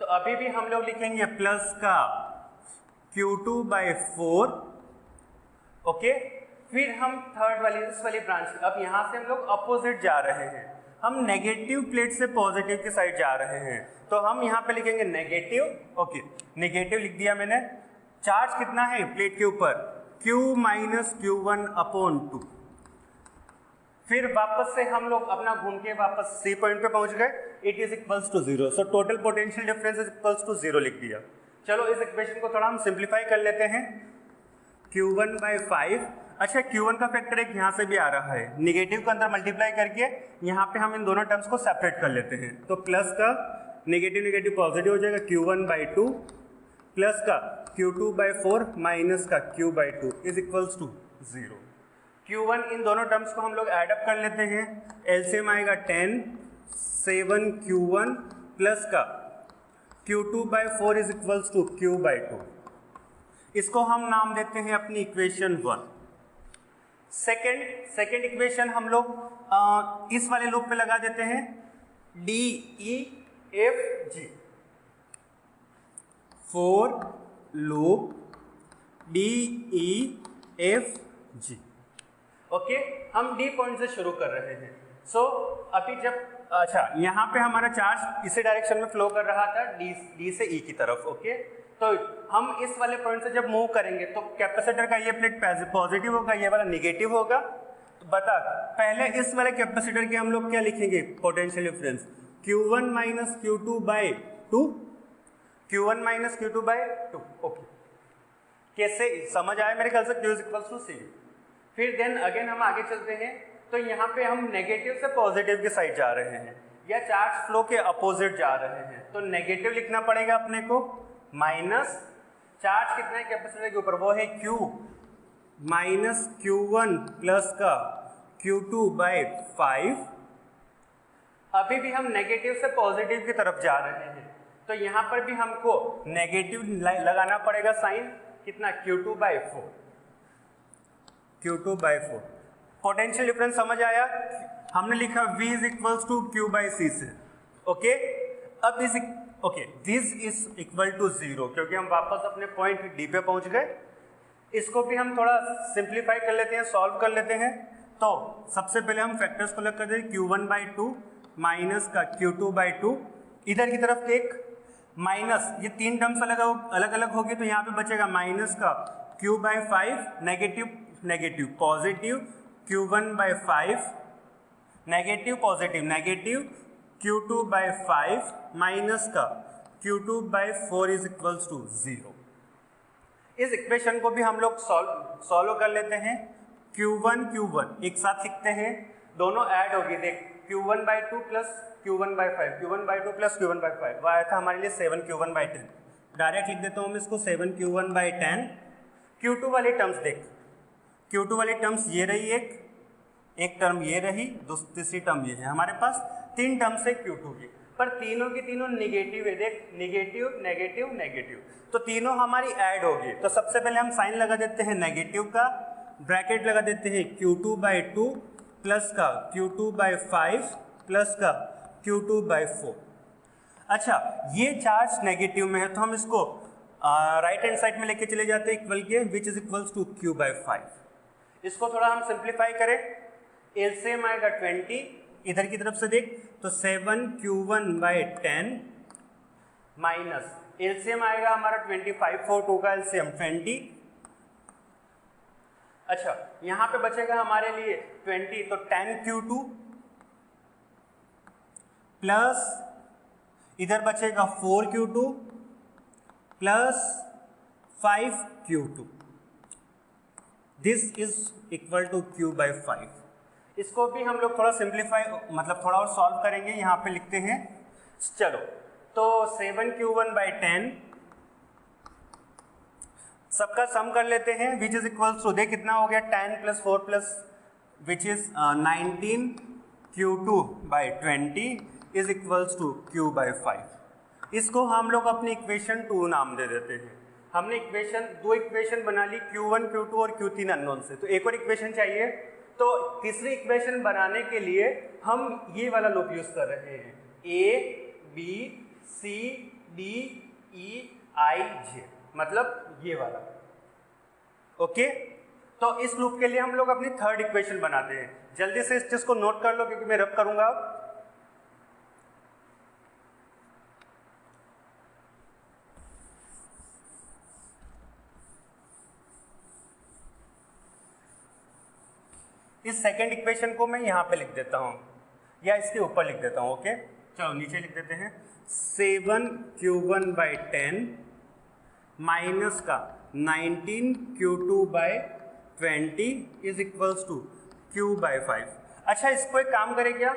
Speaker 1: तो अभी भी हम लोग लिखेंगे प्लस का Q2/4। ओके, फिर हम थर्ड वाली इस वाली ब्रांच, अब यहाँ से हम लोग अपोजिट जा रहे हैं, हम नेगेटिव प्लेट से पॉजिटिव की साइड जा रहे हैं, तो हम यहाँ पे लिखेंगे नेगेटिव। ओके, नेगेटिव लिख दिया मैंने। चार्ज कितना है प्लेट के ऊपर? Q-Q1/2। फिर वापस से हम लोग अपना घूम के वापस C पॉइंट पे पहुंच गए, it is equals to 0, so total potential difference is equals to 0 लिख दिया। चलो इस इक्वेशन को थोड़ा हम सिंप्लीफाई कर लेते हैं। Q1/5, अच्छा Q1 का फैक्टर एक यहाँ से भी आ रहा है, निगेटिव के अंदर मल्टीप्लाई करके यहाँ पे हम इन दोनों टर्म्स को सेपरेट कर लेते हैं, तो प्लस का नेगेटिव पॉजिटिव हो जाएगा Q1/2 प्लस का Q2/4 माइनस का Q/2 is equals to 0। Q1 इन दोनों टर्म्स को हम लोग ऐड अप कर लेते हैं, एलसीएम आएगा 10, 7 Q1 प्लस का Q2/4 is equals to Q/2। इसको हम नाम देते हैं अपनी इक्वेशन 1। सेकेंड इक्वेशन हम लोग इस वाले लूप पे लगा देते हैं, DEFG, for loop DEFG। Okay, हम D पॉइंट से शुरू कर रहे हैं। सो अभी जब यहाँ पे हमारा चार्ज इसी डायरेक्शन में फ्लो कर रहा था, D से E की तरफ। ओके, तो हम इस वाले पॉइंट से जब मूव करेंगे तो कैपेसिटर का ये प्लेट पॉजिटिव होगा, ये वाला नेगेटिव होगा। तो बता, पहले इस वाले कैपेसिटर के हम लोग क्या लिखेंगे potential difference? Q1-Q2/2, Q1-Q2/2। Okay, कैसे समझ आया मेरे ख्याल से? Q is equals to CV। फिर देन अगेन हम आगे चलते हैं, तो यहाँ पे हम नेगेटिव से पॉजिटिव की साइड जा रहे हैं या चार्ज फ्लो के अपोजिट जा रहे हैं, तो नेगेटिव लिखना पड़ेगा अपने को, माइनस चार्ज कितना है कैपेसिटर के ऊपर, वो है Q माइनस Q1 प्लस का Q2/5। अभी भी हम नेगेटिव से पॉजिटिव की तरफ जा रहे हैं, तो यहाँ पर भी हमको नेगेटिव लगाना पड़ेगा साइन, कितना? Q2/4। पोटेंशियल डिफरेंस समझ आया? हमने लिखा V is equals to Q/C से। ओके, अब दिस इज इक्वल टू 0, क्योंकि हम वापस अपने पॉइंट D पे पहुंच गए। इसको भी हम थोड़ा सिंप्लीफाई कर लेते हैं, सॉल्व कर लेते हैं। तो सबसे पहले हम फैक्टर्स को अलग कर दें, Q1/2 माइनस का Q2/2, इधर की तरफ एक माइनस, ये 3 टर्म्स अलग अलग होगी, तो यहाँ पे बचेगा माइनस का Q/5, negative positive Q1/5, negative positive negative Q2/5 minus का Q2/4 इज इक्वल्स टू 0। इस इक्वेशन को भी हम लोग सॉल्व कर लेते हैं। Q1 एक साथ लिखते हैं, दोनों ऐड होगी, देख Q1/2 plus Q1/5, Q1/2 plus Q1/5, वो आया था हमारे लिए 7Q1/10। डायरेक्ट लिख देता हूँ मैं इसको 7Q1/10। Q2 वाली टर्म्स देख, Q2 वाली टर्म्स ये रही, एक टर्म ये रही, तीसरी टर्म ये है, हमारे पास 3 टर्म्स है Q2 की, पर तीनों की तीनों निगेटिव है, देख नेगेटिव नेगेटिव नेगेटिव, तो तीनों हमारी ऐड होगी। तो सबसे पहले हम साइन लगा देते हैं नेगेटिव का, ब्रैकेट लगा देते हैं Q2/2 प्लस का Q2/5 प्लस का Q2/4। अच्छा, ये चार्ज नेगेटिव में है तो हम इसको राइट हैंड साइड में लेके चले जाते हैं इक्वल के, विच इज इक्वल्स टू q/5। इसको थोड़ा हम सिंप्लीफाई करें, एलसीएम आएगा 20, इधर की तरफ से देख तो 7q1/10 माइनस एलसीएम आएगा हमारा 25, 4 2 का एलसीएम 20। अच्छा, यहां पे बचेगा हमारे लिए 20, तो 10q2 प्लस इधर बचेगा 4q2 plus 5q2, this is equal to q/5। इसको भी हम लोग थोड़ा सिंप्लीफाई मतलब थोड़ा और सॉल्व करेंगे, यहां पे लिखते हैं। चलो, तो 7q1/10 सबका सम कर लेते हैं, विच इज इक्वल्स टू, देख कितना हो गया 10 + 4 plus which is 19q2/20 is equals to q/5। इसको हम लोग अपनी इक्वेशन 2 नाम दे देते हैं। हमने दो इक्वेशन बना ली, q1, q2 और q3 अननोन से, तो एक और इक्वेशन चाहिए। तो तीसरी इक्वेशन बनाने के लिए हम ये वाला लूप यूज कर रहे हैं, a b c d e i j, मतलब ये वाला। ओके, तो इस लूप के लिए हम लोग अपनी थर्ड इक्वेशन बनाते हैं। जल्दी से इस चीज को नोट कर लो क्योंकि मैं रब करूंगा। इस सेकेंड इक्वेशन को मैं यहां पे लिख देता हूं या इसके ऊपर लिख देता हूं। ओके, चलो नीचे लिख देते हैं 7q1/10 माइनस का 19q2/20 is equals to q/5। अच्छा, इसको एक काम करें क्या,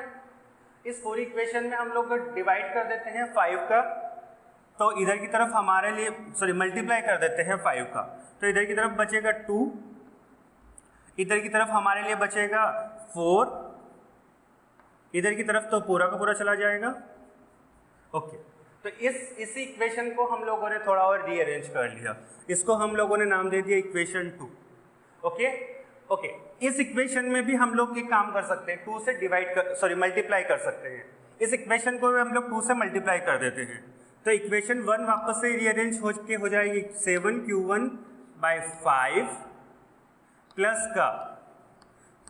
Speaker 1: इस पूरी इक्वेशन में हम लोग डिवाइड कर देते हैं 5 का, तो इधर की तरफ हमारे लिए मल्टीप्लाई कर देते हैं 5 का, तो इधर की तरफ बचेगा 2, इधर की तरफ हमारे लिए बचेगा 4, इधर की तरफ तो पूरा का पूरा चला जाएगा। ओके, तो इसी इक्वेशन को हम लोगों ने थोड़ा और रीअरेंज कर लिया, इसको हम लोगों ने नाम दे दिया इक्वेशन 2। ओके, इस इक्वेशन में भी हम लोग ये काम कर सकते हैं, 2 से मल्टीप्लाई कर सकते हैं। इस इक्वेशन को भी हम लोग 2 से मल्टीप्लाई कर देते हैं, तो इक्वेशन 1 वापस से रीअरेंज हो जाएगी 7q1/5 प्लस का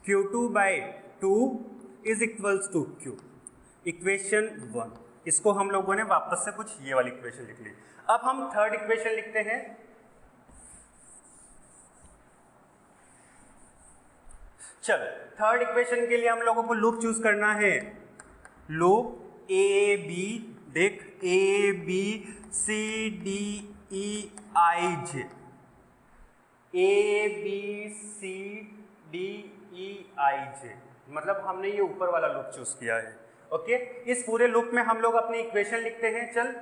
Speaker 1: q2/2 is equals to q, equation 1। इसको हम लोगों ने वापस से कुछ ये वाली इक्वेशन लिख ली। अब हम थर्ड इक्वेशन लिखते हैं। चलो, थर्ड इक्वेशन के लिए हम लोगों को लूप चूज करना है, लूप ए बी, देख a b c d e i j, a b c d e i j, मतलब हमने ये ऊपर वाला लूप चूज किया है। ओके, इस पूरे लूप में हम लोग अपनी इक्वेशन लिखते हैं। चल,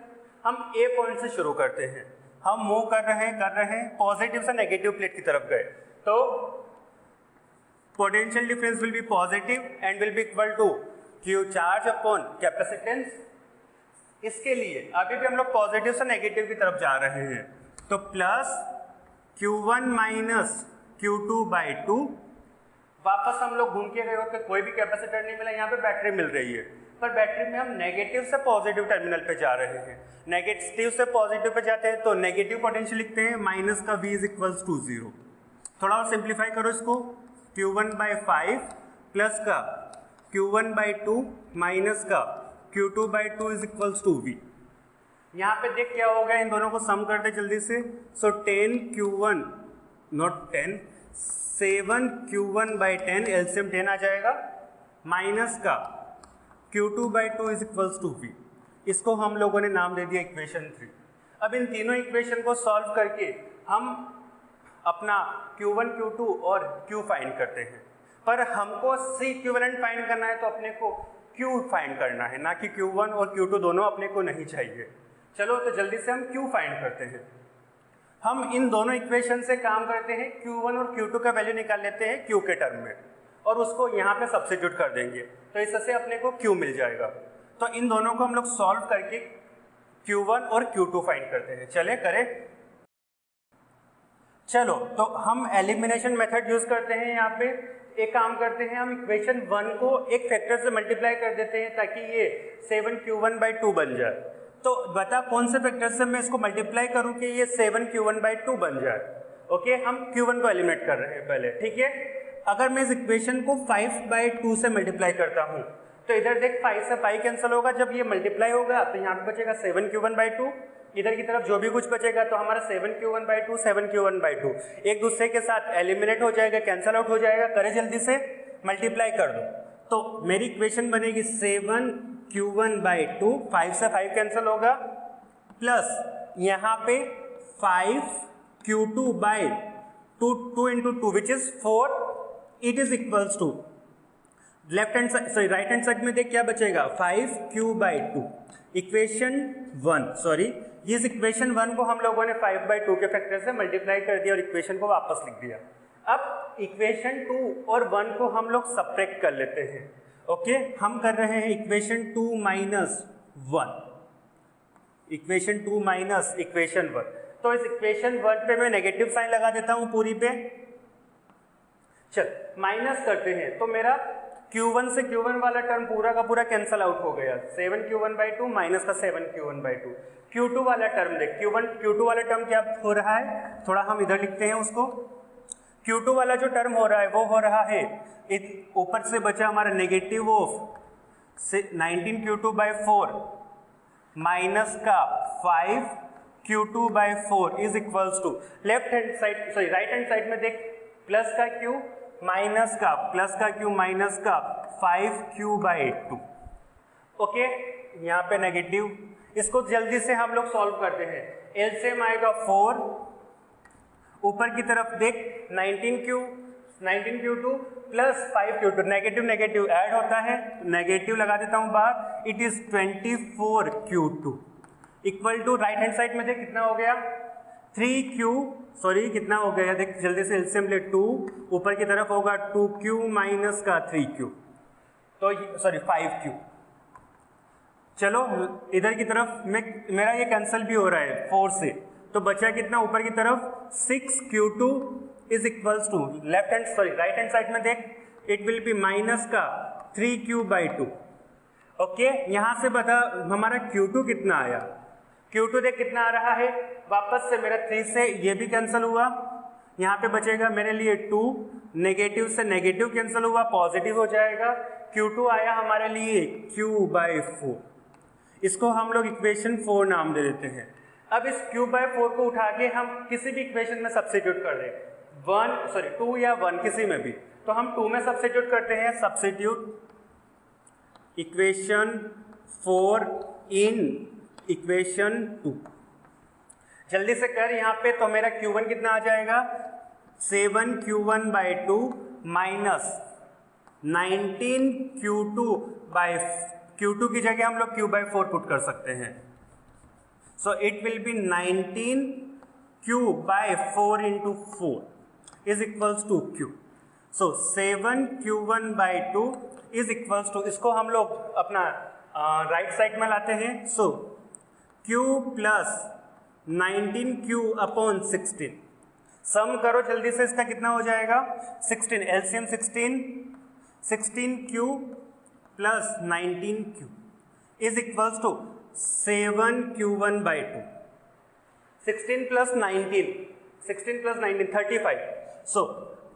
Speaker 1: हम ए पॉइंट से शुरू करते हैं, हम मूव कर रहे हैं पॉजिटिव से नेगेटिव प्लेट की तरफ गए, तो potential difference will be positive and will be equal to q charge upon capacitance. इसके लिए अभी भी हम लोग पॉजिटिव से नेगेटिव की तरफ जा रहे हैं, तो प्लस q1 माइनस q2/2। वापस हम लोग घूम के गए होते, कोई भी कैपेसिटर नहीं मिला, यहाँ पे बैटरी मिल रही है, पर बैटरी में हम नेगेटिव से पॉजिटिव टर्मिनल पे जा रहे हैं। नेगेटिव से पॉजिटिव पे जाते हैं तो नेगेटिव पोटेंशियल लिखते हैं, माइनस का v इज इक्वल्स टू 0। थोड़ा और सिंप्लीफाई करो इसको, q1/5 प्लस का q1/2 माइनस का q2/2 is equals to v। यहाँ पे देख क्या होगा, इन दोनों को सम कर दे जल्दी से। सो 10q1 नॉट 10 7q1/10 एलसीएम 10 आ जाएगा, माइनस का q2/2 is equals to v। इसको हम लोगों ने नाम दे दिया इक्वेशन 3। अब इन तीनों इक्वेशन को सॉल्व करके हम अपना q1, q2 और q फाइंड करते हैं, पर हमको c इक्विवेलेंट फाइंड करना है, तो अपने को q फाइंड करना है, ना कि q1 और q2 दोनों अपने को नहीं चाहिए। चलो, तो जल्दी से हम q फाइंड करते हैं। हम इन दोनों इक्वेशन से काम करते हैं, q1 और q2 का वैल्यू निकाल लेते हैं q के टर्म में और उसको यहाँ पे सब्स्टिट्यूट कर देंगे, तो इससे अपने को q मिल जाएगा। तो इन दोनों को हम लोग सॉल्व करके q1 और q2 फाइंड करते हैं। चले करें। चलो, तो हम एलिमिनेशन मेथड यूज करते हैं। यहाँ पे एक काम करते हैं, हम इक्वेशन 1 को एक फैक्टर से मल्टीप्लाई कर देते हैं ताकि ये 7q1/2 बन जाए। तो बता कौन से फैक्टर से मैं इसको मल्टीप्लाई करूं कि ये 7q1/2 बन जाए। ओके, हम q1 को एलिमिनेट कर रहे हैं पहले, ठीक है। अगर मैं इस इक्वेशन को 5/2 से मल्टीप्लाई करता हूं तो इधर देख 5 से 5 कैंसिल होगा, जब ये मल्टीप्लाई होगा तो यहाँ पे बचेगा 7q1/2, इधर की तरफ जो भी कुछ बचेगा तो हमारा 7q1/2 7q1/2 एक दूसरे के साथ एलिमिनेट हो जाएगा, कैंसिल आउट हो जाएगा। करे जल्दी से, मल्टीप्लाई कर दो तो मेरी इक्वेशन बनेगी 7q1/2, 5 से 5 कैंसिल होगा, प्लस यहाँ पे 5q2/2, 2 into 2 which is 4, it is equals to left hand side, sorry right hand side में देख क्या बचेगा 5q/2। इक्वेशन 1, सॉरी इस इक्वेशन 1 को हम लोगों ने 5/2 के फैक्टर से मल्टीप्लाई कर दिया और इक्वेशन को वापस लिख दिया। अब इक्वेशन 2 और 1 को हम लोग सब्ट्रैक्ट कर लेते हैं। ओके, हम कर रहे हैं equation 2 minus 1, equation 2 minus equation 1। तो इस इक्वेशन 1 पे मैं नेगेटिव साइन लगा देता हूं पूरी पे। चल माइनस करते हैं तो मेरा Q1 से Q1 वाला टर्म पूरा का पूरा कैंसल आउट हो गया, 7q1/2 माइनस का 7q1/2। Q2 वाला टर्म देख, Q2 वाला टर्म क्या हो रहा है, थोड़ा हम इधर लिखते हैं उसको। Q2 वाला जो टर्म हो रहा है वो हो रहा है ऊपर से बचा हमारा नेगेटिव ऑफ 19q2/4 माइनस का 5q2/4 is equals to left hand side, sorry right hand side में देख प्लस का q माइनस का प्लस का q माइनस का 5q/2। ओके, यहाँ पे नेगेटिव, इसको जल्दी से हम लोग सॉल्व करते हैं। एलसीएम आएगा 4, ऊपर की तरफ देख 19q2 plus 5q2, negative negative add होता है, नेगेटिव लगा देता हूं बाहर, it is 24q2 equal to right hand side में देख कितना हो गया 3q, सॉरी कितना हो गया देख जल्दी से एलसीएम ले 2, ऊपर की तरफ होगा 2q माइनस का 3q, तो सॉरी 5q। चलो इधर की तरफ मेरा ये कैंसिल भी हो रहा है 4 से, तो बचा कितना ऊपर की तरफ 6q2 is equals to left hand, sorry right hand side में देख इट विल बी माइनस का 3q/2। ओके, यहां से बता हमारा Q2 कितना आया, Q2 देख कितना आ रहा है, वापस से मेरा 3 से ये भी कैंसिल हुआ, यहाँ पे बचेगा मेरे लिए 2, नेगेटिव से नेगेटिव कैंसिल हुआ, पॉजिटिव हो जाएगा। Q2 आया हमारे लिए q/4, इसको हम लोग इक्वेशन 4 नाम दे देते हैं। अब इस q/4 को उठा के हम किसी भी इक्वेशन में सब्स्टिट्यूट कर दें, 2 या 1 किसी में भी, तो हम 2 में सब्स्टिट्यूट करते हैं, सब्स्टिट्यूट इक्वेशन 4 इन इक्वेशन 2। जल्दी से कर यहाँ पे, तो मेरा q1 कितना आ जाएगा 7q1/2 माइनस 19q2 की जगह हम लोग q/4 पुट कर सकते हैं, so it will be 19q/4 into 4 is equals to q। So 7q1/2 is equals to, इसको हम लोग अपना राइट साइड में लाते हैं, सो q प्लस 19q/16, सम करो जल्दी से, इसका कितना हो जाएगा 16, LCM 16q plus 19q is equals to 7q1/2, 16 plus 19 35, so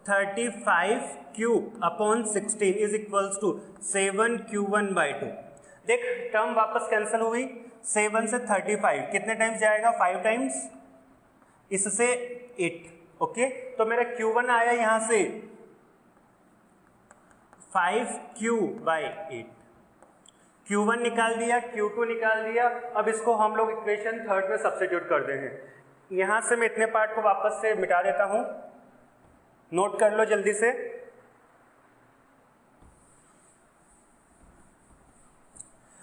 Speaker 1: 35q/16 is equals to 7q1/2। देख टर्म वापस कैंसिल हुई, 7 से 35 कितने टाइम्स जाएगा 5 टाइम्स, इससे 8। ओके, तो मेरा q1 आया यहां से 5q/8, q1 निकाल दिया, q2 निकाल दिया। अब इसको हम लोग इक्वेशन 3 में सब्स्टिट्यूट कर दे हैं। यहां से मैं इतने पार्ट को वापस से मिटा देता हूं, नोट कर लो जल्दी से।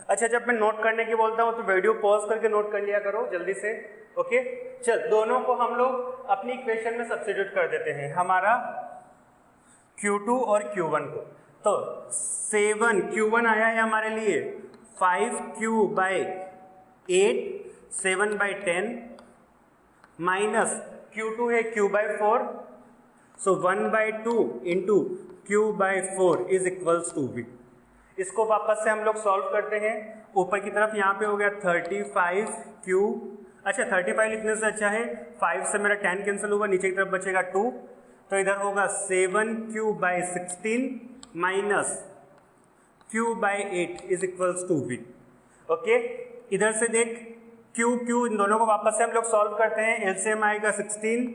Speaker 1: अच्छा, जब मैं नोट करने की बोलता हूं तो वीडियो पॉज करके नोट कर लिया करो जल्दी से। ओके, चल दोनों को हम लोग अपनी इक्वेशन में सब्स्टिट्यूट कर देते हैं, हमारा q2 और q1 को। तो 7q1 आया है हमारे लिए 5q/8, 7/10 माइनस q2 है q/4, so 1/2 into q/4 is equals to v। इसको वापस से हम लोग सॉल्व करते हैं ऊपर की तरफ यहाँ पे हो गया 35Q, अच्छा 35 लिखने से अच्छा है 5 से मेरा 10 कैंसिल होगा, नीचे की तरफ बचेगा 2, तो इधर होगा 7Q/16 minus Q/8 is equals to V। Okay, इधर से देख Q इन दोनों को वापस से हम लोग सॉल्व करते हैं, एलसीएम आएगा 16,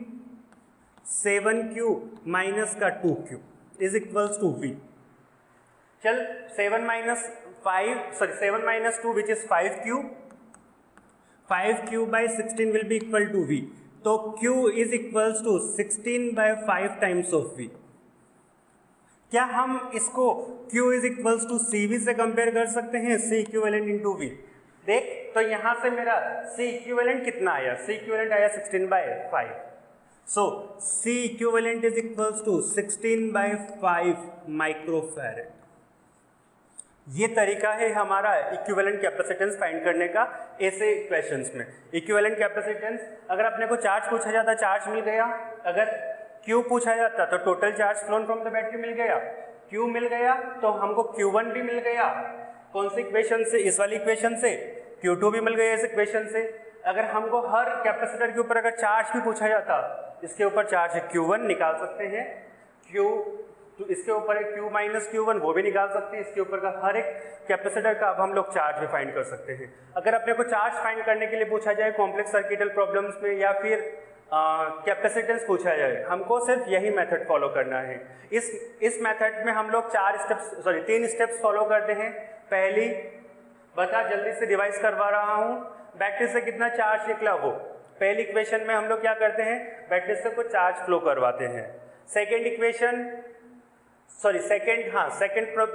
Speaker 1: 7Q माइनस का 2Q is equals to V। चल 7 minus 2 which is 5Q, 5Q/16 will be equal to V, तो Q is equals to 16/5 times of V। क्या हम इसको Q is equals to CV से कंपेयर कर सकते हैं, C इक्विवेलेंट इंटू V। देख तो यहां से मेरा C इक्विवेलेंट कितना आया, C इक्विवेलेंट आया 16/5, so C equivalent is equals to 16/5 microfarad. ये तरीका है हमारा इक्विवेलेंट कैपेसिटेंस फाइंड करने का ऐसे क्वेश्चंस में। इक्विवेलेंट कैपेसिटेंस अगर अपने को चार्ज पूछा जाता, चार्ज मिल गया, अगर Q पूछा जाता तो total charge flown from the battery मिल गया, Q मिल गया तो हमको Q1 भी मिल गया, कौन सी इक्वेशन से, इस वाली इक्वेशन से, Q2 भी मिल गया इस इक्वेशन से। अगर हमको हर कैपेसिटर के ऊपर अगर चार्ज भी पूछा जाता, इसके ऊपर चार्ज है Q1 निकाल सकते हैं, तो इसके ऊपर है Q-Q1 वो भी निकाल सकते हैं, इसके ऊपर का हर एक कैपेसिटर का अब हम लोग चार्ज भी फाइंड कर सकते हैं। अगर अपने को चार्ज फाइंड करने के लिए पूछा जाए कॉम्प्लेक्स सर्किटल प्रॉब्लम्स में या फिर कैपेसिटेंस पूछा जाए, हमको सिर्फ यही मेथड फॉलो करना है। इस मेथड में हम लोग 3 स्टेप्स फॉलो करते हैं। पहली बता, जल्दी से रिवाइज करवा रहा हूँ, बैटरी से कितना चार्ज निकला वो पहली इक्वेशन में हम लोग क्या करते हैं, बैटरी से कुछ चार्ज फ्लो करवाते हैं। सेकेंड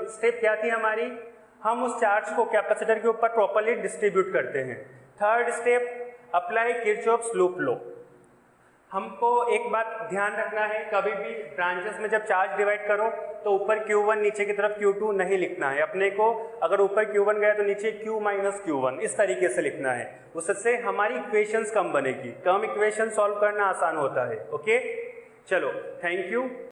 Speaker 1: स्टेप क्या थी हमारी, हम उस चार्ज को कैपेसिटर के ऊपर प्रॉपर्ली डिस्ट्रीब्यूट करते हैं। Third step, apply Kirchhoff's loop law. हमको एक बात ध्यान रखना है, कभी भी ब्रांचेस में जब चार्ज डिवाइड करो तो ऊपर Q1 नीचे की तरफ Q2 नहीं लिखना है अपने को। अगर ऊपर Q1 गया तो नीचे Q-Q1 इस तरीके से लिखना है, उससे हमारी इक्वेशंस कम बनेगी, कम इक्वेशन सॉल्व करना आसान होता है। ओके, चलो थैंक यू।